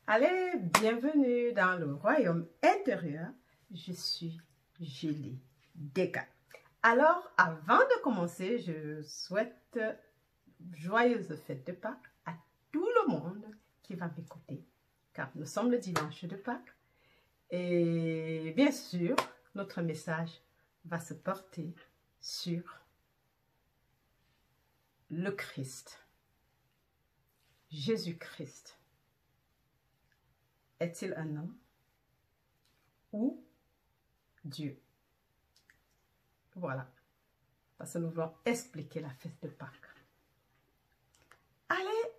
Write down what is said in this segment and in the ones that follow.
Allez, bienvenue dans le royaume intérieur. Je suis Julie Descamps. Alors, avant de commencer, je souhaite joyeuse fête de Pâques à tout le monde qui va m'écouter, car nous sommes le dimanche de Pâques. Et bien sûr, notre message va se porter sur le Christ. Jésus-Christ. Est-il un homme ou Dieu? Voilà, parce que nous voulons expliquer la fête de Pâques. Allez,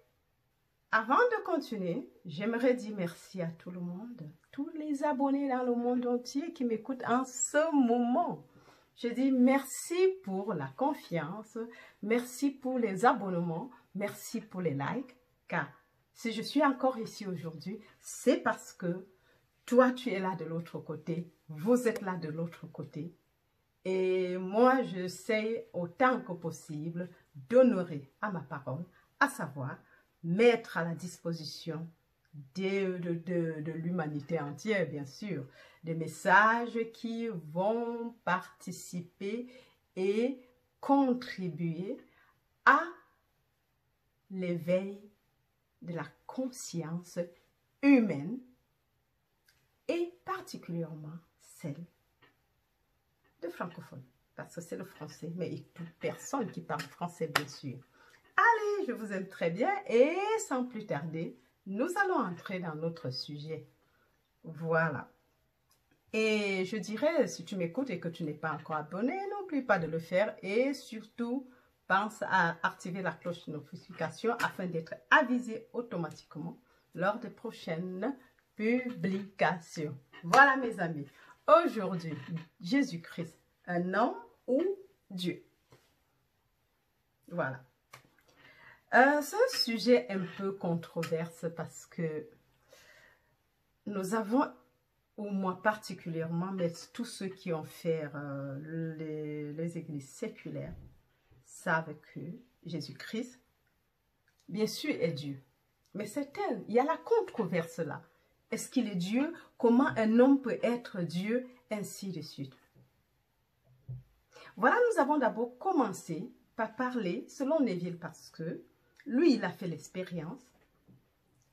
avant de continuer, j'aimerais dire merci à tout le monde, tous les abonnés dans le monde entier qui m'écoutent en ce moment. Je dis merci pour la confiance, merci pour les abonnements, merci pour les likes, car si je suis encore ici aujourd'hui, c'est parce que toi, tu es là de l'autre côté, vous êtes là de l'autre côté. Et moi, j'essaie autant que possible d'honorer à ma parole, à savoir mettre à la disposition de l'humanité entière, bien sûr, des messages qui vont participer et contribuer à l'éveil de la conscience humaine et particulièrement celle de francophones, parce que c'est le français, mais toute personne qui parle français, bien sûr. Allez, je vous aime très bien et sans plus tarder, nous allons entrer dans notre sujet. Voilà. Et je dirais, si tu m'écoutes et que tu n'es pas encore abonné, n'oublie pas de le faire et surtout, pense à activer la cloche de notification afin d'être avisé automatiquement lors des prochaines publications. Voilà mes amis, aujourd'hui, Jésus-Christ, un homme ou Dieu? Voilà. C'est un sujet un peu controversé parce que nous avons, ou moi particulièrement, mais tous ceux qui ont fait les églises séculaires, savent que Jésus-Christ, bien sûr, est Dieu. Mais il y a la controverse là. Est-ce qu'il est Dieu? Comment un homme peut être Dieu? Ainsi de suite. Voilà, nous avons d'abord commencé par parler selon Neville parce que lui, il a fait l'expérience.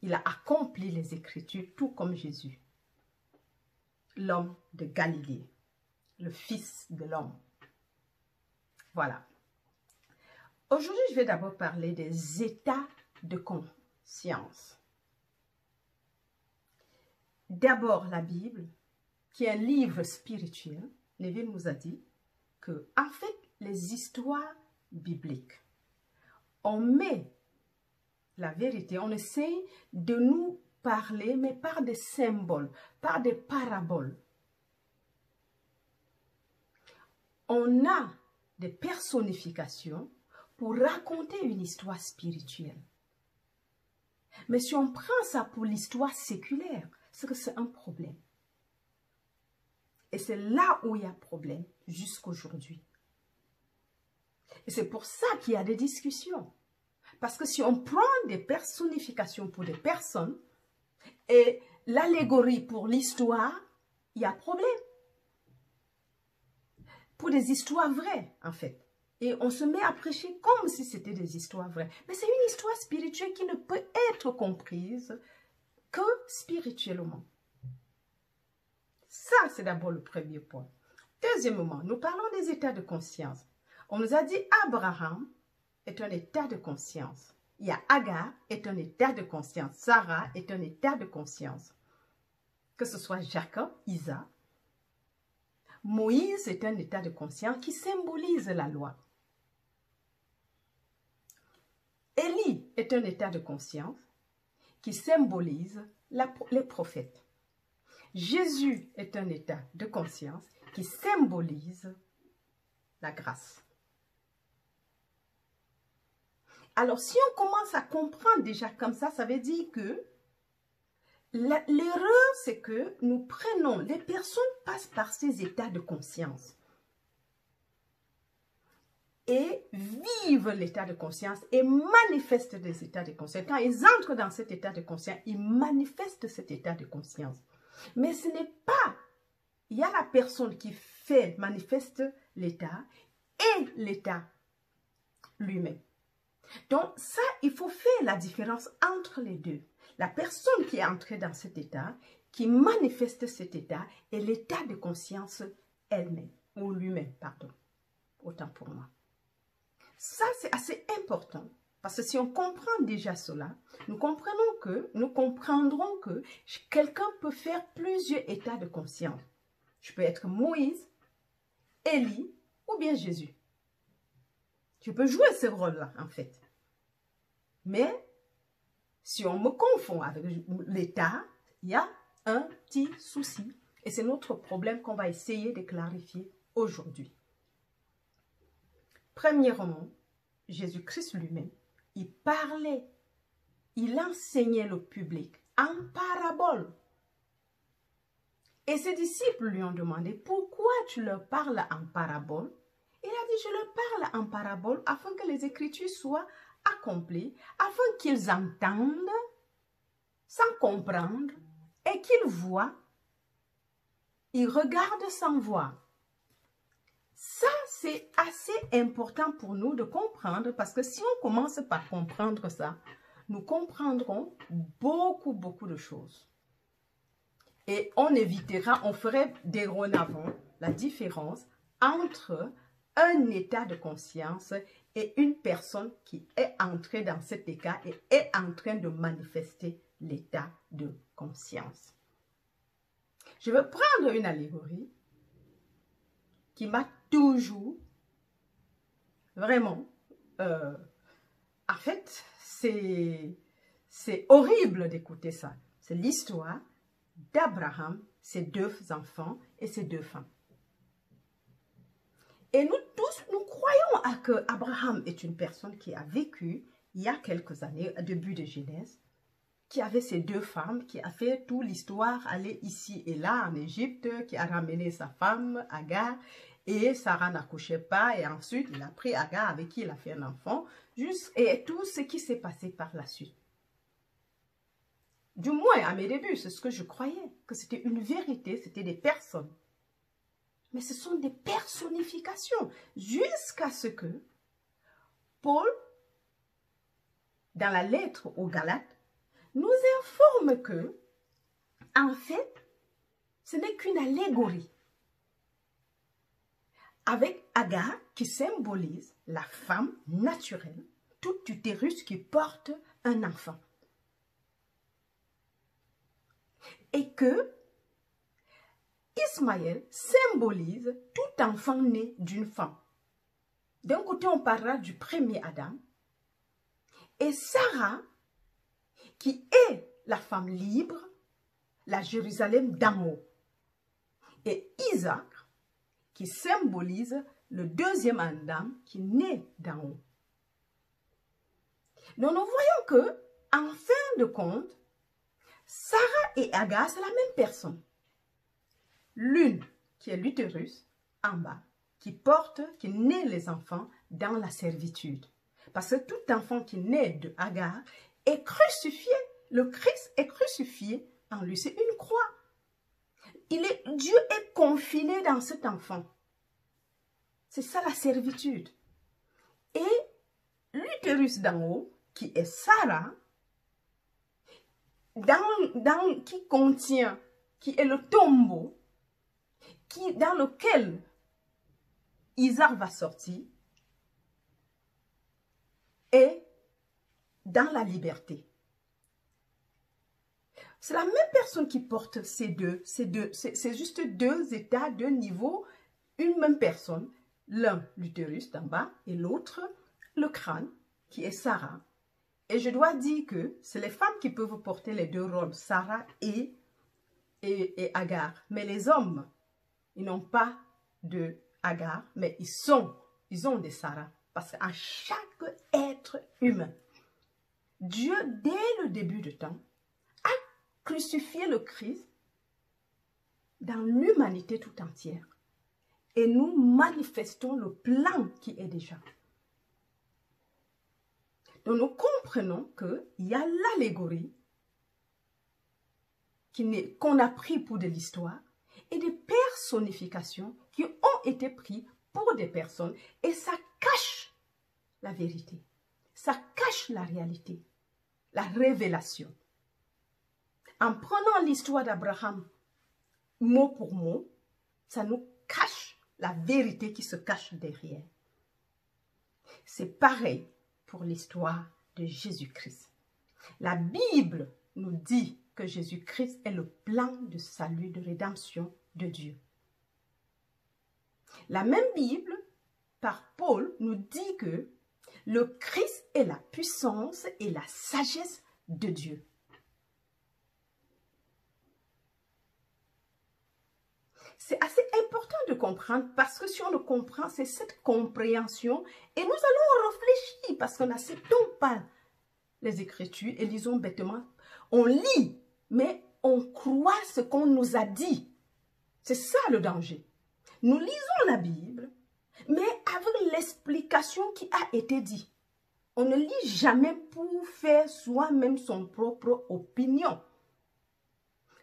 Il a accompli les Écritures tout comme Jésus. L'homme de Galilée, le fils de l'homme. Voilà. Aujourd'hui, je vais d'abord parler des états de conscience. D'abord, la Bible, qui est un livre spirituel, Neville nous a dit que, en fait, les histoires bibliques, on met la vérité, on essaie de nous parler, mais par des symboles, par des paraboles. On a des personnifications pour raconter une histoire spirituelle. Mais si on prend ça pour l'histoire séculaire, c'est que c'est un problème. Et c'est là où il y a problème jusqu'aujourd'hui. Et c'est pour ça qu'il y a des discussions. Parce que si on prend des personnifications pour des personnes et l'allégorie pour l'histoire, il y a problème. Pour des histoires vraies, en fait. Et on se met à prêcher comme si c'était des histoires vraies. Mais c'est une histoire spirituelle qui ne peut être comprise que spirituellement. Ça, c'est d'abord le premier point. Deuxièmement, nous parlons des états de conscience. On nous a dit Abraham est un état de conscience. Il y a Agar est un état de conscience. Sarah est un état de conscience. Que ce soit Jacob, Isaac. Moïse est un état de conscience qui symbolise la loi. Élie est un état de conscience qui symbolise les prophètes. Jésus est un état de conscience qui symbolise la grâce. Alors, si on commence à comprendre déjà comme ça veut dire que l'erreur, c'est que nous prenons, les personnes passent par ces états de conscience. et vivent l'état de conscience et manifestent des états de conscience. Quand ils entrent dans cet état de conscience, ils manifestent cet état de conscience. Mais ce n'est pas, il y a la personne qui manifeste l'état et l'état lui-même. Donc ça, il faut faire la différence entre les deux. La personne qui est entrée dans cet état, qui manifeste cet état, et l'état de conscience elle-même, ou lui-même, pardon. Autant pour moi. Ça, c'est assez important. Parce que si on comprend déjà cela, nous comprendrons que quelqu'un peut faire plusieurs états de conscience. Je peux être Moïse, Élie ou bien Jésus. Je peux jouer ce rôle-là, en fait. Mais, si on me confond avec l'état, il y a un petit souci. Et c'est notre problème qu'on va essayer de clarifier aujourd'hui. Premièrement, Jésus-Christ lui-même, il parlait, il enseignait le public en parabole. Et ses disciples lui ont demandé, pourquoi tu leur parles en parabole? Il a dit, je leur parle en parabole afin que les Écritures soient accomplies, afin qu'ils entendent sans comprendre et qu'ils voient, ils regardent sans voir. Ça, c'est assez important pour nous de comprendre parce que si on commence par comprendre ça, nous comprendrons beaucoup de choses. Et on évitera, on ferait dorénavant la différence entre un état de conscience et une personne qui est entrée dans cet état et est en train de manifester l'état de conscience. Je vais prendre une allégorie qui m'a toujours vraiment, en fait, c'est horrible d'écouter ça. C'est l'histoire d'Abraham, ses 2 enfants et ses 2 femmes. Et nous tous, nous croyons que Abraham est une personne qui a vécu il y a quelques années, au début de Genèse, qui avait ses 2 femmes, qui a fait toute l'histoire, aller ici et là en Égypte, qui a ramené sa femme, Agar, et Sarah n'accouchait pas, et ensuite il a pris Agar avec qui il a fait un enfant, et tout ce qui s'est passé par la suite. Du moins, à mes débuts, c'est ce que je croyais, que c'était une vérité, c'était des personnes. Mais ce sont des personnifications, jusqu'à ce que Paul, dans la lettre aux Galates, nous informe que, en fait, ce n'est qu'une allégorie. Avec Agar qui symbolise la femme naturelle, tout utérus qui porte un enfant. Et que Ismaël symbolise tout enfant né d'une femme. D'un côté, on parlera du premier Adam. Et Sarah, qui est la femme libre, la Jérusalem d'en haut. Et Isaac, qui symbolise le deuxième Adam qui naît d'en haut. Donc nous voyons que, en fin de compte, Sarah et Agar, c'est la même personne. L'une qui est l'utérus en bas, qui naît les enfants dans la servitude. Parce que tout enfant qui naît de Agar est crucifié. Le Christ est crucifié en lui. C'est une croix. Dieu est confiné dans cet enfant. C'est ça la servitude. Et l'utérus d'en haut, qui est Sarah, qui contient, qui est le tombeau, dans lequel Isaac va sortir, est dans la liberté. C'est la même personne qui porte ces deux. C'est juste 2 états, 2 niveaux, une même personne. L'un, l'utérus d'en bas, et l'autre, le crâne, qui est Sarah. Et je dois dire que c'est les femmes qui peuvent porter les 2 rôles, Sarah et Agar. Mais les hommes, ils n'ont pas de Agar, mais ils ont des Sarah. Parce qu'à chaque être humain, Dieu, dès le début du temps, a crucifié le Christ dans l'humanité tout entière. et nous manifestons le plan qui est déjà. Donc nous comprenons qu'il y a l'allégorie qu'on a pris pour de l'histoire et des personnifications qui ont été prises pour des personnes et ça cache la vérité, ça cache la réalité, la révélation. En prenant l'histoire d'Abraham mot pour mot, ça nous cache la vérité qui se cache derrière. C'est pareil pour l'histoire de Jésus-Christ. La Bible nous dit que Jésus-Christ est le plan de salut, de rédemption de Dieu. La même Bible, par Paul, nous dit que le Christ est la puissance et la sagesse de Dieu. C'est assez important de comprendre parce que si on le comprend, c'est cette compréhension et nous allons réfléchir parce qu'on n'acceptons pas les Écritures et lisons bêtement. On lit, mais on croit ce qu'on nous a dit. C'est ça le danger. Nous lisons la Bible, mais avec l'explication qui a été dit. On ne lit jamais pour faire soi-même son propre opinion.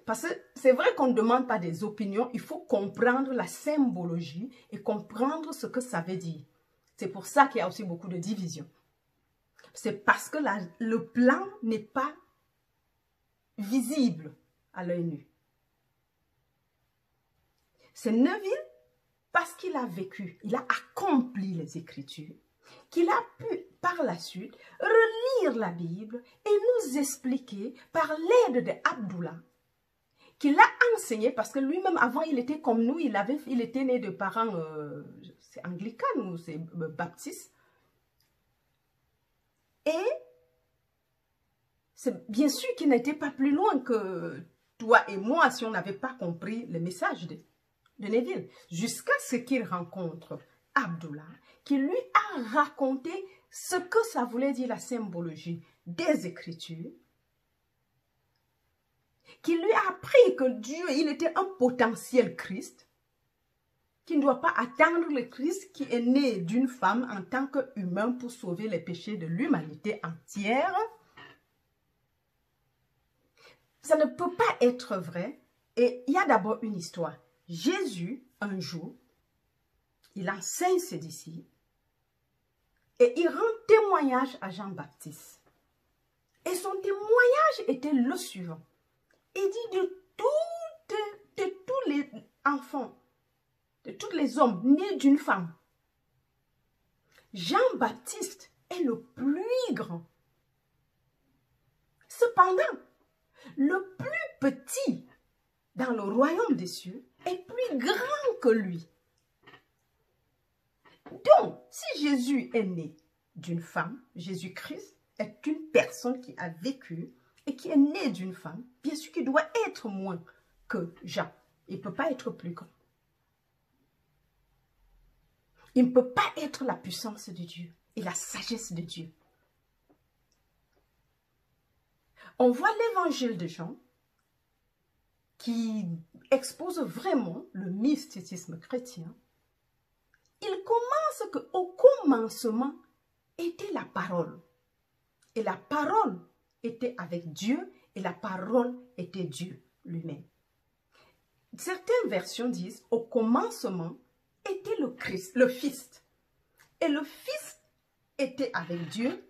Parce que c'est vrai qu'on ne demande pas des opinions, il faut comprendre la symbologie et comprendre ce que ça veut dire. C'est pour ça qu'il y a aussi beaucoup de divisions. C'est parce que le plan n'est pas visible à l'œil nu. C'est Neville, parce qu'il a vécu, il a accompli les Écritures, qu'il a pu par la suite relire la Bible et nous expliquer par l'aide d'Abdullah, qu'il a enseigné, parce que lui-même avant il était comme nous, il était né de parents, c'est anglican ou c'est baptiste. Et c'est bien sûr qu'il n'était pas plus loin que toi et moi si on n'avait pas compris le message de Neville. Jusqu'à ce qu'il rencontre Abdullah, qui lui a raconté ce que ça voulait dire la symbologie des Écritures, qui lui a appris que Dieu, il était un potentiel Christ, qui ne doit pas attendre le Christ qui est né d'une femme en tant qu'humain pour sauver les péchés de l'humanité entière. Ça ne peut pas être vrai. Et il y a d'abord une histoire. Jésus, un jour, il enseigne ses disciples et il rend témoignage à Jean-Baptiste. Et son témoignage était le suivant. Il dit de tous les enfants, de tous les hommes nés d'une femme, Jean-Baptiste est le plus grand. Cependant, le plus petit dans le royaume des cieux est plus grand que lui. Donc, si Jésus est né d'une femme, Jésus-Christ est une personne qui a vécu et qui est né d'une femme, bien sûr qu'il doit être moins que Jean. Il ne peut pas être plus grand. Il ne peut pas être la puissance de Dieu et la sagesse de Dieu. On voit l'évangile de Jean qui expose vraiment le mysticisme chrétien. Il commence qu'au commencement était la parole. Et la parole était avec Dieu et la parole était Dieu lui-même. Certaines versions disent au commencement était le Christ, le Fils. Et le Fils était avec Dieu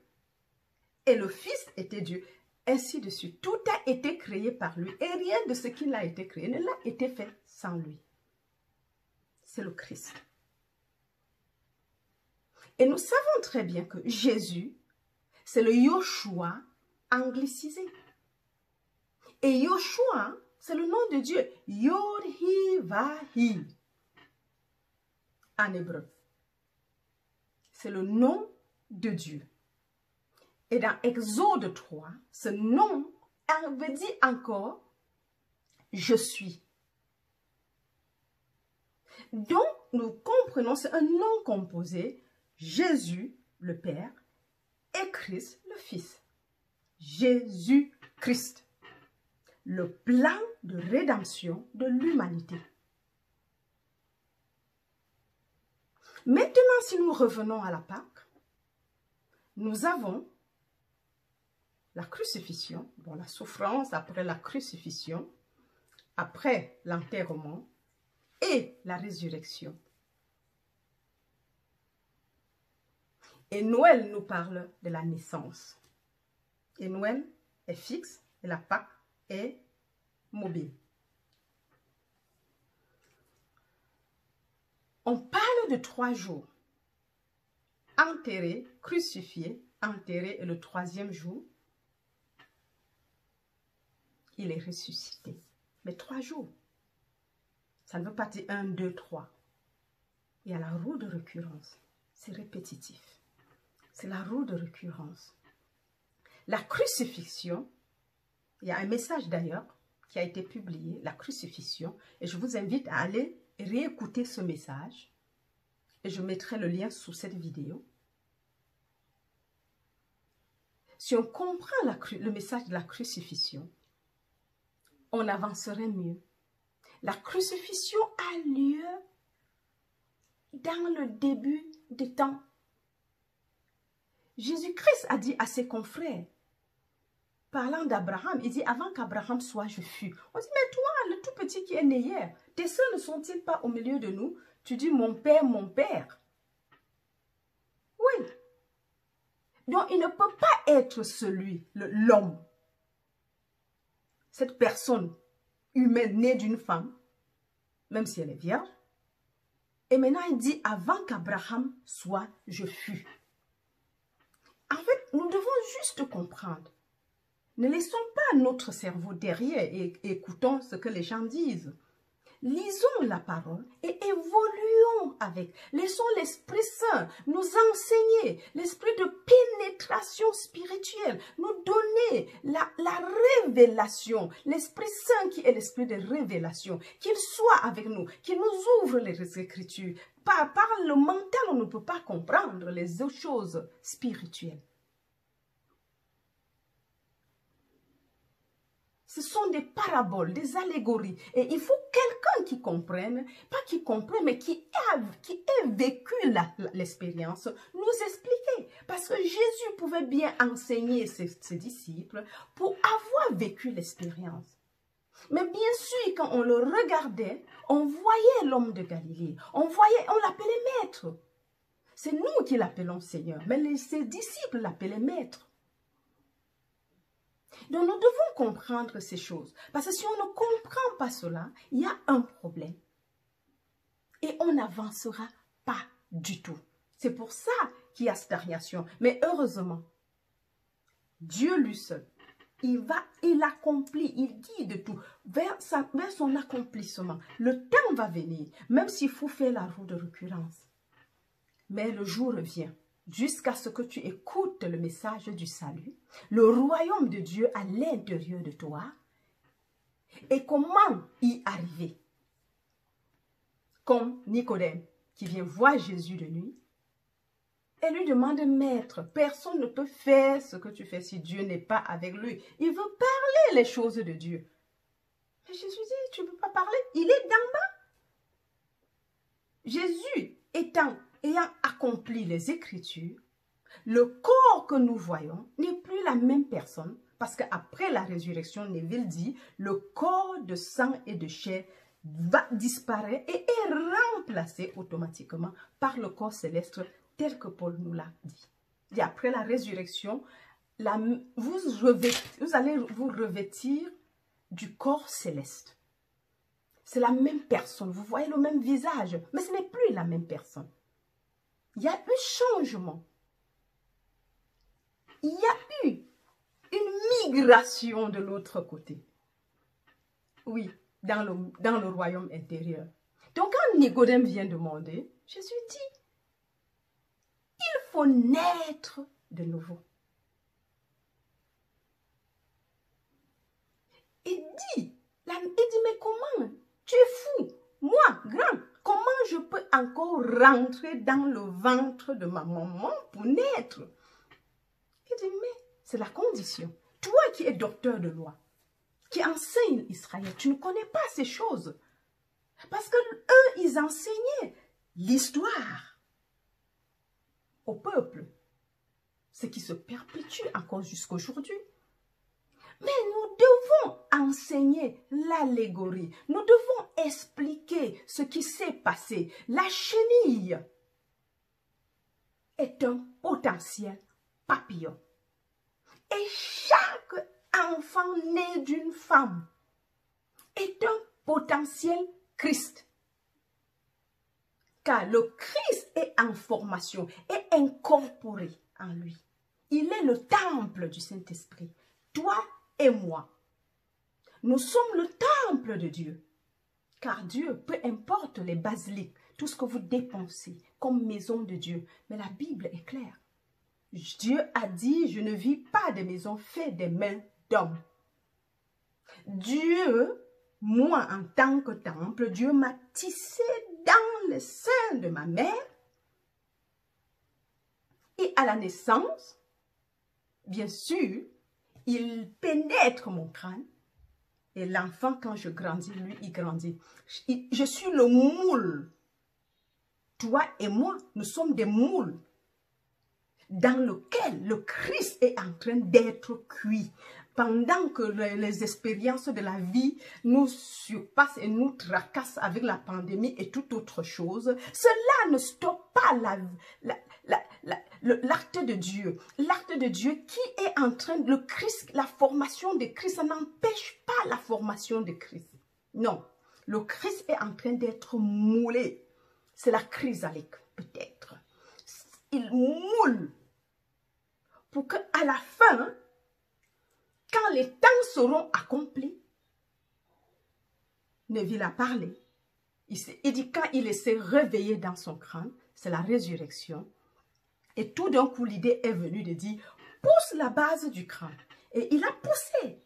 et le Fils était Dieu. Ainsi de suite. Tout a été créé par lui et rien de ce qui a été créé ne l'a été fait sans lui. C'est le Christ. Et nous savons très bien que Jésus, c'est le Yoshua anglicisé. Et Yoshua, c'est le nom de Dieu. Yod-Hi-Va-Hi en hébreu. C'est le nom de Dieu. Et dans Exode 3, ce nom veut dire encore « je suis ». Donc, nous comprenons, c'est un nom composé, Jésus, le Père, et Christ, le Fils. Jésus-Christ, le plan de rédemption de l'humanité. Maintenant, si nous revenons à la Pâque, nous avons la crucifixion, bon, la souffrance après la crucifixion, après l'enterrement et la résurrection. Et Noël nous parle de la naissance. Et Noël est fixe et la Pâque est mobile. On parle de 3 jours. Enterré, crucifié, enterré et le 3e jour, il est ressuscité. Mais 3 jours, ça ne veut pas dire 1, 2, 3. Il y a la roue de récurrence. C'est répétitif. C'est la roue de récurrence. La crucifixion, il y a un message d'ailleurs qui a été publié, la crucifixion, et je vous invite à aller réécouter ce message, et je mettrai le lien sous cette vidéo. Si on comprend le message de la crucifixion, on avancerait mieux. La crucifixion a lieu dans le début des temps. Jésus-Christ a dit à ses confrères, parlant d'Abraham, il dit, avant qu'Abraham soit, je fus. On dit, mais toi, le tout petit qui est né hier, tes sœurs ne sont-ils pas au milieu de nous? Tu dis, mon père, mon père. Oui. Donc, il ne peut pas être celui, l'homme, cette personne humaine née d'une femme, même si elle est vierge. Et maintenant, il dit, avant qu'Abraham soit, je fus. En fait, nous devons juste comprendre. Ne laissons pas notre cerveau derrière et écoutons ce que les gens disent. Lisons la parole et évoluons avec. Laissons l'Esprit Saint nous enseigner, l'esprit de pénétration spirituelle, nous donner la révélation, l'Esprit Saint qui est l'esprit de révélation, qu'il soit avec nous, qu'il nous ouvre les Écritures. Par le mental, on ne peut pas comprendre les autres choses spirituelles. Ce sont des paraboles, des allégories. Et il faut quelqu'un qui comprenne, pas qui comprenne, mais qui ait vécu l'expérience, nous expliquer. Parce que Jésus pouvait bien enseigner ses disciples pour avoir vécu l'expérience. Mais bien sûr, quand on le regardait, on voyait l'homme de Galilée. On l'appelait maître. C'est nous qui l'appelons Seigneur, mais ses disciples l'appelaient maître. Donc, nous devons comprendre ces choses. Parce que si on ne comprend pas cela, il y a un problème. Et on n'avancera pas du tout. C'est pour ça qu'il y a stagnation. Mais heureusement, Dieu lui seul, il accomplit, il dit de tout. Vers son accomplissement, le temps va venir, même s'il faut faire la roue de récurrence. Mais le jour vient. Jusqu'à ce que tu écoutes le message du salut, le royaume de Dieu à l'intérieur de toi, et comment y arriver. Comme Nicodème, qui vient voir Jésus de nuit, et lui demande, maître, personne ne peut faire ce que tu fais si Dieu n'est pas avec lui. Il veut parler les choses de Dieu. Mais Jésus dit, tu ne peux pas parler, il est d'en bas. Jésus ayant accompli les Écritures, le corps que nous voyons n'est plus la même personne parce qu'après la résurrection, Neville dit, le corps de sang et de chair va disparaître et est remplacé automatiquement par le corps céleste tel que Paul nous l'a dit. Et après la résurrection, vous allez vous revêtir du corps céleste. C'est la même personne, vous voyez le même visage, mais ce n'est plus la même personne. Il y a eu changement. Il y a eu une migration de l'autre côté. Oui, dans le royaume intérieur. Donc quand Nicodème vient demander, Jésus dit, il faut naître de nouveau. Il dit, mais comment? Tu es fou, moi, grand, comment je peux encore rentrer dans le ventre de ma maman pour naître? Il dit, mais c'est la condition. Toi qui es docteur de loi, qui enseigne Israël, tu ne connais pas ces choses. Parce que eux, ils enseignaient l'histoire. au peuple, ce qui se perpétue encore jusqu'à aujourd'hui. Mais nous devons enseigner l'allégorie. Nous devons expliquer ce qui s'est passé. La chenille est un potentiel papillon. Et chaque enfant né d'une femme est un potentiel Christ. Car le Christ est en formation, est incorporé en lui. Il est le temple du Saint-Esprit. Toi et moi, nous sommes le temple de Dieu. Car Dieu, peu importe les basiliques, tout ce que vous dépensez comme maison de Dieu, mais la Bible est claire. Dieu a dit, je ne vis pas de maisons faites des mains d'hommes. Dieu, moi en tant que temple, Dieu m'a tissé dans le sein de ma mère. Et à la naissance, bien sûr, il pénètre mon crâne. Et l'enfant, quand je grandis, lui, il grandit. Je suis le moule. Toi et moi, nous sommes des moules dans lequel le Christ est en train d'être cuit. Pendant que les expériences de la vie nous surpassent et nous tracassent avec la pandémie et toute autre chose, cela ne stoppe pas l'acte de Dieu. L'acte de Dieu qui est en train, le Christ, la formation de Christ, ça n'empêche pas la formation de Christ. Non, le Christ est en train d'être moulé. C'est la chrysalide, peut-être. Il moule pour qu'à la fin, quand les temps seront accomplis, Neville a parlé. Il dit quand il s'est réveillé dans son crâne, c'est la résurrection. Et tout d'un coup, l'idée est venue de dire, pousse la base du crâne. Et il a poussé.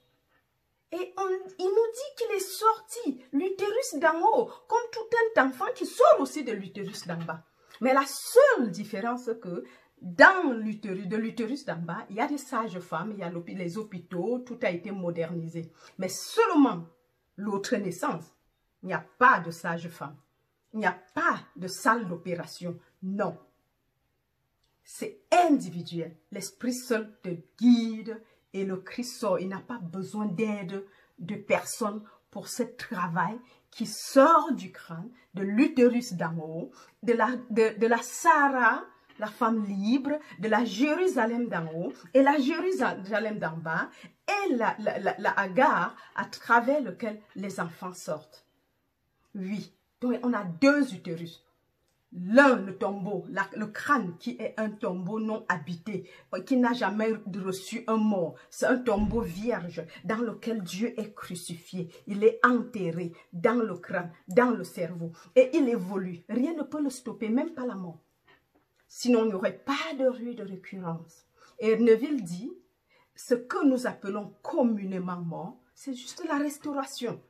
Et il nous dit qu'il est sorti, l'utérus d'en haut, comme tout un enfant qui sort aussi de l'utérus d'en bas. Mais la seule différence c'est que dans l'utérus d'en bas, il y a des sages-femmes, il y a les hôpitaux, tout a été modernisé. Mais seulement l'autre naissance, il n'y a pas de sage-femme. Il n'y a pas de salle d'opération. Non. C'est individuel. L'Esprit seul te guide et le Christ sort. Il n'a pas besoin d'aide de personne pour ce travail qui sort du crâne, de l'utérus d'en haut, de la Sarah, la femme libre, de la Jérusalem d'en haut et la Jérusalem d'en bas et la Agar à travers lequel les enfants sortent. Oui, donc on a deux utérus. L'un, le tombeau, le crâne qui est un tombeau non habité, qui n'a jamais reçu un mort. C'est un tombeau vierge dans lequel Dieu est crucifié. Il est enterré dans le crâne, dans le cerveau. Et il évolue. Rien ne peut le stopper, même pas la mort. Sinon, il n'y aurait pas de rue de récurrence. Et Neville dit, ce que nous appelons communément mort, c'est juste la restauration.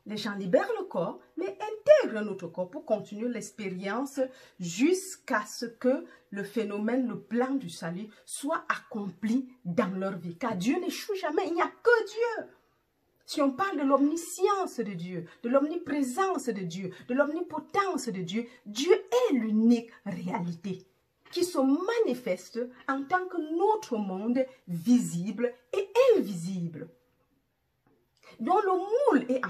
Les gens libèrent le corps, mais intègrent notre corps pour continuer l'expérience jusqu'à ce que le phénomène, le plan du salut soit accompli dans leur vie. Car Dieu n'échoue jamais, il n'y a que Dieu. Si on parle de l'omniscience de Dieu, de l'omniprésence de Dieu, de l'omnipotence de Dieu, Dieu est l'unique réalité qui se manifeste en tant que notre monde visible et invisible. Donc le moule est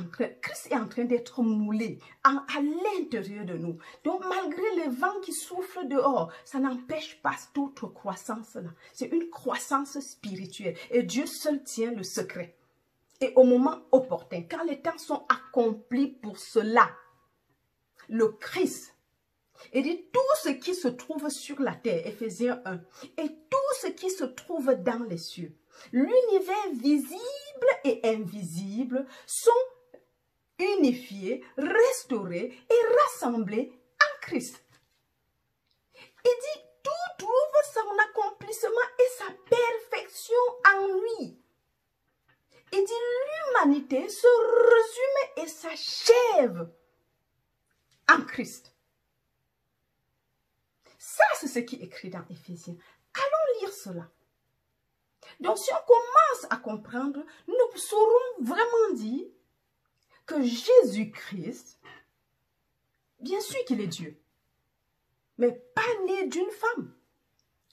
Christ est en train d'être moulé à l'intérieur de nous. Donc malgré les vents qui soufflent dehors, ça n'empêche pas toute croissance-là. C'est une croissance spirituelle et Dieu seul tient le secret. Et au moment opportun, quand les temps sont accomplis pour cela, le Christ, il dit tout ce qui se trouve sur la terre, Éphésiens 1, et tout ce qui se trouve dans les cieux, l'univers visible et invisible sont unifiés, restaurés et rassemblés en Christ. Il dit tout trouve son accomplissement et sa perfection en lui. Il dit l'humanité se résume et s'achève en Christ. Ça, c'est ce qui est écrit dans Éphésiens. Allons lire cela. Donc, si on commence à comprendre, nous saurons vraiment dire que Jésus-Christ, bien sûr qu'il est Dieu, mais pas né d'une femme.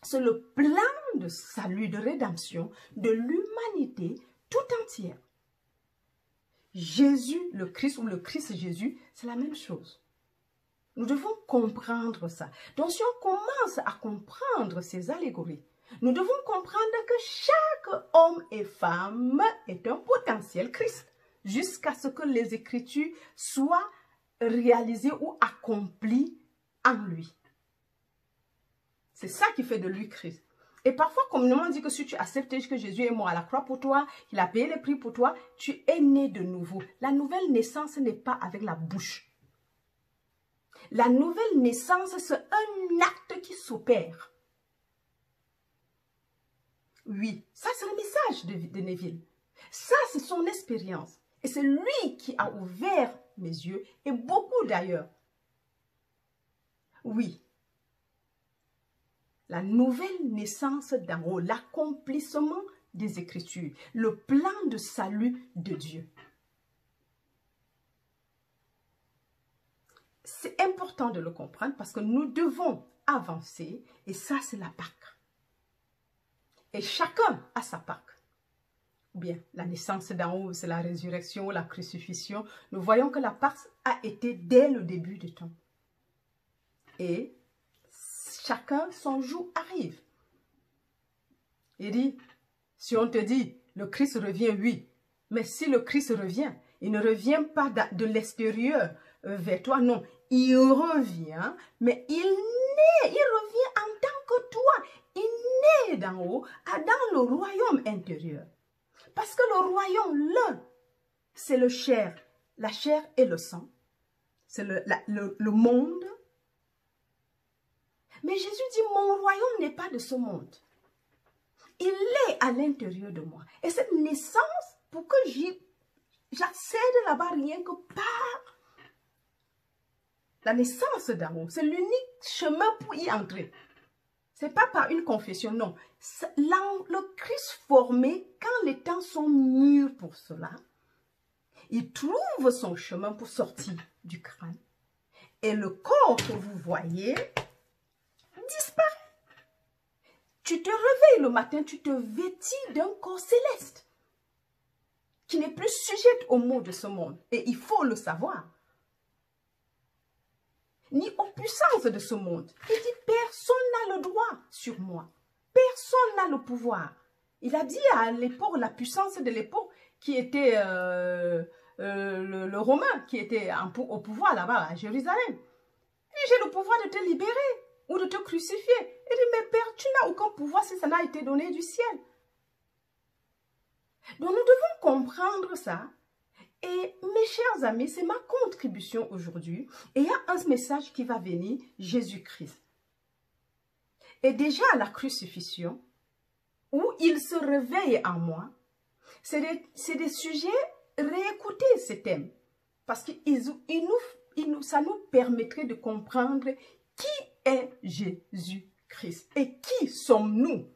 C'est le plan de salut, de rédemption de l'humanité tout entière. Jésus, le Christ ou le Christ Jésus, c'est la même chose. Nous devons comprendre ça. Donc si on commence à comprendre ces allégories, nous devons comprendre que chaque homme et femme est un potentiel Christ, jusqu'à ce que les Écritures soient réalisées ou accomplies en lui. C'est ça qui fait de lui Christ. Et parfois, communément, on dit que si tu acceptes que Jésus est mort à la croix pour toi, qu'il a payé le prix pour toi, tu es né de nouveau. La nouvelle naissance n'est pas avec la bouche. La nouvelle naissance, c'est un acte qui s'opère. Oui, ça c'est le message de Neville. Ça, c'est son expérience. Et c'est lui qui a ouvert mes yeux, et beaucoup d'ailleurs. Oui. La nouvelle naissance d'en haut, l'accomplissement des Écritures, le plan de salut de Dieu. C'est important de le comprendre parce que nous devons avancer et ça c'est la Pâque. Et chacun a sa Pâque. Ou bien la naissance d'en haut, c'est la résurrection, la crucifixion. Nous voyons que la Pâque a été dès le début du temps. Et chacun, son jour arrive. Il dit, si on te dit, le Christ revient, oui. Mais si le Christ revient, il ne revient pas de l'extérieur vers toi, non. Il revient, mais il revient en tant que toi. Il naît d'en haut, dans le royaume intérieur. Parce que le royaume, l'un, c'est le chair, la chair et le sang. C'est le monde. Mais Jésus dit, mon royaume n'est pas de ce monde. Il est à l'intérieur de moi. Et cette naissance, pour que j'accède là-bas rien que par la naissance d'en haut. C'est l'unique chemin pour y entrer. Ce n'est pas par une confession, non. Le Christ formé, quand les temps sont mûrs pour cela, il trouve son chemin pour sortir du crâne. Et le corps que vous voyez disparaît. Tu te réveilles le matin, tu te vêtis d'un corps céleste qui n'est plus sujet aux maux de ce monde. Et il faut le savoir. Ni aux puissances de ce monde. Il dit, personne n'a le droit sur moi. Personne n'a le pouvoir. Il a dit à l'époque, la puissance de l'époque, qui était le Romain, qui était au pouvoir là-bas à Jérusalem. Il dit, j'ai le pouvoir de te libérer ou de te crucifier. Il dit, mais Père, tu n'as aucun pouvoir si ça n'a été donné du ciel. Donc nous devons comprendre ça. Et mes chers amis, c'est ma contribution aujourd'hui. Et il y a un message qui va venir, Jésus-Christ. Et déjà à la crucifixion, où il se réveille en moi, c'est des sujets, réécouter ces thèmes. Parce que ça nous permettrait de comprendre qui est Jésus-Christ et qui sommes-nous.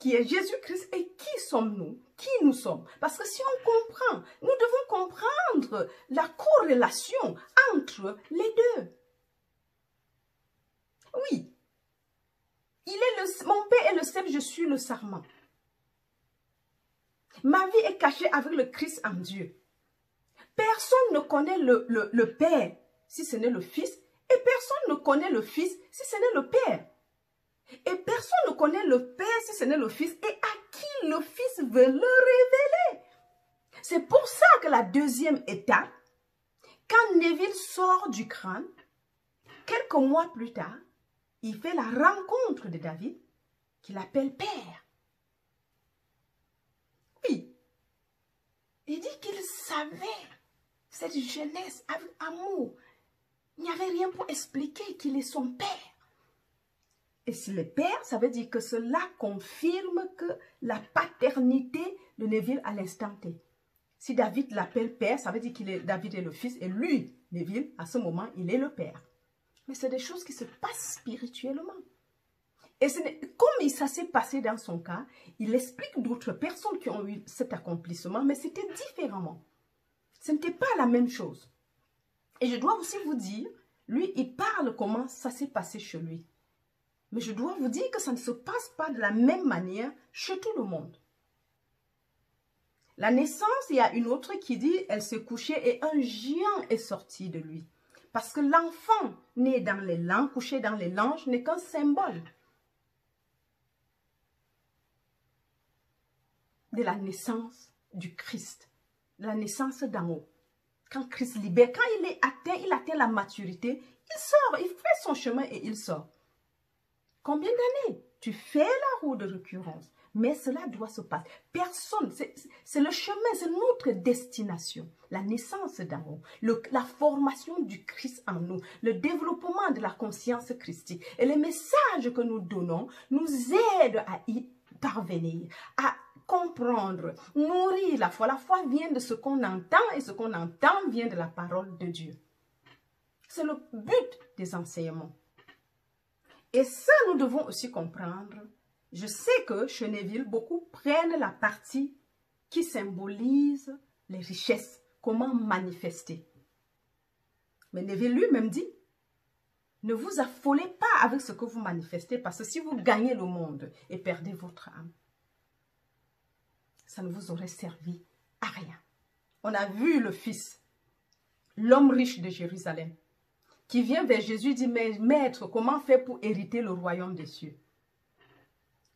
Qui est Jésus-Christ et qui sommes-nous? Qui nous sommes? Parce que si on comprend, nous devons comprendre la corrélation entre les deux. Oui. Mon Père est le cep, je suis le sarment. Ma vie est cachée avec le Christ en Dieu. Personne ne connaît le Père si ce n'est le Fils. Et personne ne connaît le Fils si ce n'est le Père. Et personne ne connaît le Père si ce n'est le Fils et à qui le Fils veut le révéler. C'est pour ça que la deuxième étape, quand Neville sort du crâne, quelques mois plus tard, il fait la rencontre de David, qu'il appelle Père. Oui, il dit qu'il savait cette jeunesse avec amour. Il n'y avait rien pour expliquer qu'il est son Père. Et si le Père, ça veut dire que cela confirme que la paternité de Neville à l'instant T. Si David l'appelle Père, ça veut dire que David est le fils et lui, Neville, à ce moment, il est le Père. Mais c'est des choses qui se passent spirituellement. Et comme ça s'est passé dans son cas, il explique d'autres personnes qui ont eu cet accomplissement, mais c'était différemment. Ce n'était pas la même chose. Et je dois aussi vous dire, lui, il parle comment ça s'est passé chez lui. Mais je dois vous dire que ça ne se passe pas de la même manière chez tout le monde. La naissance, il y a une autre qui dit, elle s'est couchée et un géant est sorti de lui. Parce que l'enfant né dans les langes, couché dans les langes, n'est qu'un symbole de la naissance du Christ, de la naissance d'en haut. Quand Christ libère, quand il atteint la maturité, il sort, il fait son chemin et il sort. Combien d'années? Tu fais la roue de récurrence, mais cela doit se passer. Personne, c'est le chemin, c'est notre destination. La naissance d'en haut, la formation du Christ en nous, le développement de la conscience christique. Et les messages que nous donnons nous aident à y parvenir, à comprendre, nourrir la foi. La foi vient de ce qu'on entend et ce qu'on entend vient de la parole de Dieu. C'est le but des enseignements. Et ça, nous devons aussi comprendre. Je sais que chez Neville, beaucoup prennent la partie qui symbolise les richesses, comment manifester. Mais Neville lui-même dit, ne vous affolez pas avec ce que vous manifestez, parce que si vous gagnez le monde et perdez votre âme, ça ne vous aurait servi à rien. On a vu le fils, l'homme riche de Jérusalem, qui vient vers Jésus et dit, mais maître, comment faire pour hériter le royaume des cieux?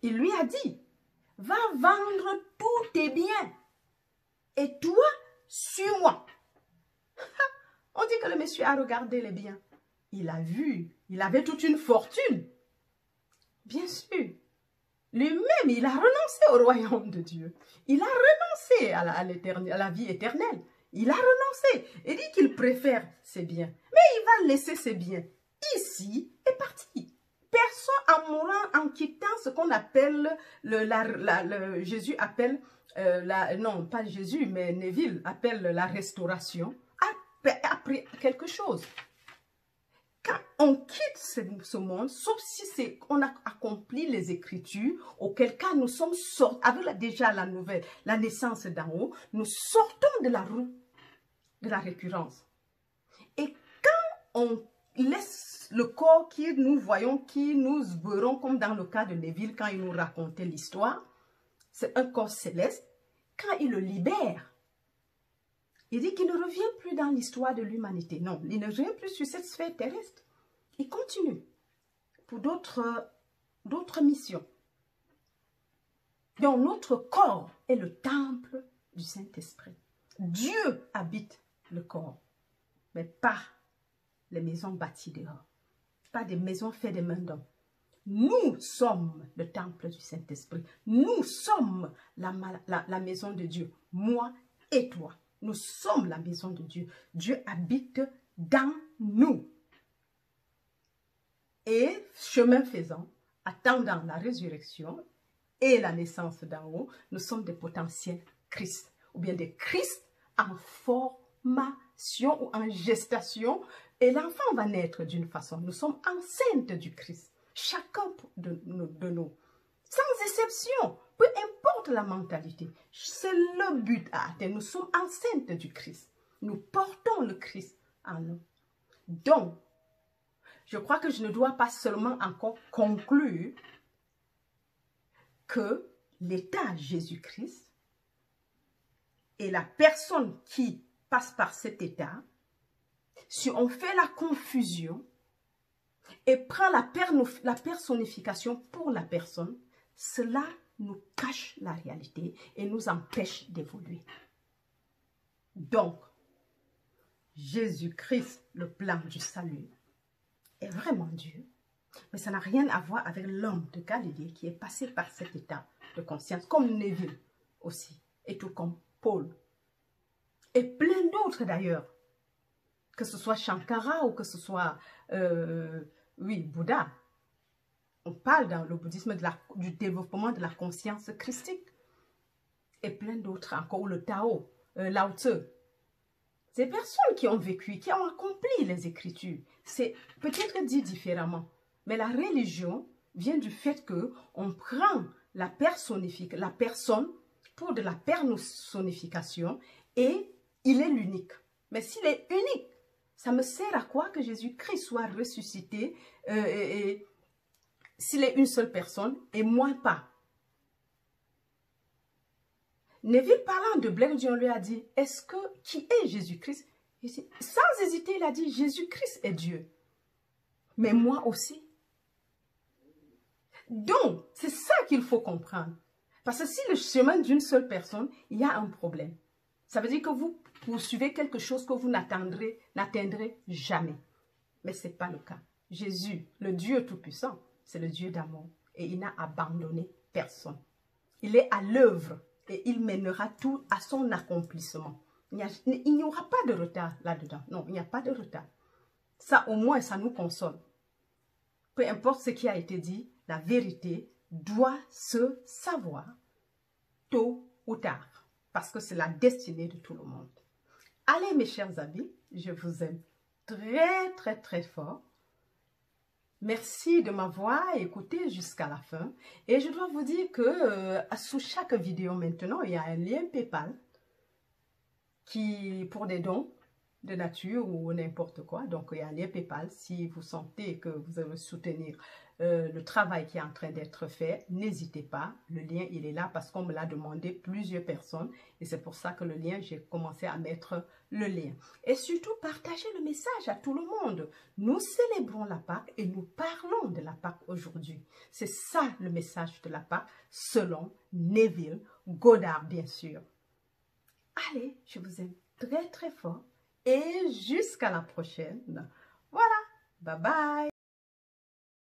Il lui a dit, va vendre tous tes biens et toi, suis-moi. On dit que le monsieur a regardé les biens. Il a vu, il avait toute une fortune. Bien sûr, lui-même, il a renoncé au royaume de Dieu. Il a renoncé à la vie éternelle. Il a renoncé. Il dit qu'il préfère ses biens. Mais il va laisser ses biens ici et partir. Personne en mourant, en quittant ce qu'on appelle, Jésus appelle, non pas Jésus, mais Neville appelle la restauration, a pris quelque chose. Quand on quitte ce monde, sauf si on a accompli les Écritures, auquel cas nous sommes sortis, avec déjà la nouvelle, la naissance d'en haut, nous sortons de la roue de la récurrence. Et quand on laisse le corps qui nous voyons, qui nous verrons, comme dans le cas de Neville, quand il nous racontait l'histoire, c'est un corps céleste, quand il le libère, il dit qu'il ne revient plus dans l'histoire de l'humanité. Non, il ne revient plus sur cette sphère terrestre. Il continue pour d'autres missions. Donc, notre corps est le temple du Saint-Esprit. Dieu habite le corps, mais pas les maisons bâties dehors. Pas des maisons faites des mains d'hommes. Nous sommes le temple du Saint-Esprit. Nous sommes la maison de Dieu. Moi et toi. Nous sommes la maison de Dieu. Dieu habite dans nous. Et chemin faisant, attendant la résurrection et la naissance d'en haut, nous sommes des potentiels Christ. Ou bien des Christ en formation ou en gestation. Et l'enfant va naître d'une façon. Nous sommes enceintes du Christ. Chacun de nous. Sans exception. Peu importe la mentalité. C'est le but à atteindre. Nous sommes enceintes du Christ. Nous portons le Christ en nous. Donc, je crois que je ne dois pas seulement encore conclure que l'état Jésus-Christ et la personne qui passe par cet état, si on fait la confusion et prend la personnification pour la personne, cela nous cache la réalité et nous empêche d'évoluer. Donc, Jésus-Christ, le plan du salut, est vraiment Dieu. Mais ça n'a rien à voir avec l'homme de Galilée qui est passé par cet état de conscience, comme Neville aussi, et tout comme Paul. Et plein d'autres d'ailleurs, que ce soit Shankara ou que ce soit, Bouddha. On parle dans le bouddhisme du développement de la conscience christique. Et plein d'autres encore, ou le Tao, Lao Tzu. Ces personnes qui ont vécu, qui ont accompli les Écritures, c'est peut-être dit différemment. Mais la religion vient du fait qu'on prend la personne pour de la personnification et il est l'unique. Mais s'il est unique, ça me sert à quoi que Jésus-Christ soit ressuscité s'il est une seule personne et moi pas. Neville parlant de Blaise Dion lui a dit, qui est Jésus-Christ? Sans hésiter, il a dit, Jésus-Christ est Dieu. Mais moi aussi. Donc, c'est ça qu'il faut comprendre. Parce que si le chemin d'une seule personne, il y a un problème. Ça veut dire que vous poursuivez quelque chose que vous n'atteindrez jamais. Mais ce n'est pas le cas. Jésus, le Dieu Tout-Puissant, c'est le Dieu d'amour. Et il n'a abandonné personne. Il est à l'œuvre et il mènera tout à son accomplissement. Il n'y aura pas de retard là-dedans. Non, il n'y a pas de retard. Ça, au moins, ça nous console. Peu importe ce qui a été dit, la vérité doit se savoir tôt ou tard. Parce que c'est la destinée de tout le monde. Allez, mes chers amis, je vous aime très, très, très fort. Merci de m'avoir écouté jusqu'à la fin. Et je dois vous dire que sous chaque vidéo maintenant, il y a un lien PayPal qui pour des dons de nature ou n'importe quoi. Donc, il y a un lien PayPal. Si vous sentez que vous allez soutenir le travail qui est en train d'être fait, n'hésitez pas. Le lien, il est là parce qu'on me l'a demandé plusieurs personnes. Et c'est pour ça que le lien, j'ai commencé à mettre le lien. Et surtout, partagez le message à tout le monde. Nous célébrons la Pâque et nous parlons de la Pâque aujourd'hui. C'est ça le message de la Pâque selon Neville Goddard, bien sûr. Allez, je vous aime très très fort. Et jusqu'à la prochaine. Voilà. Bye bye.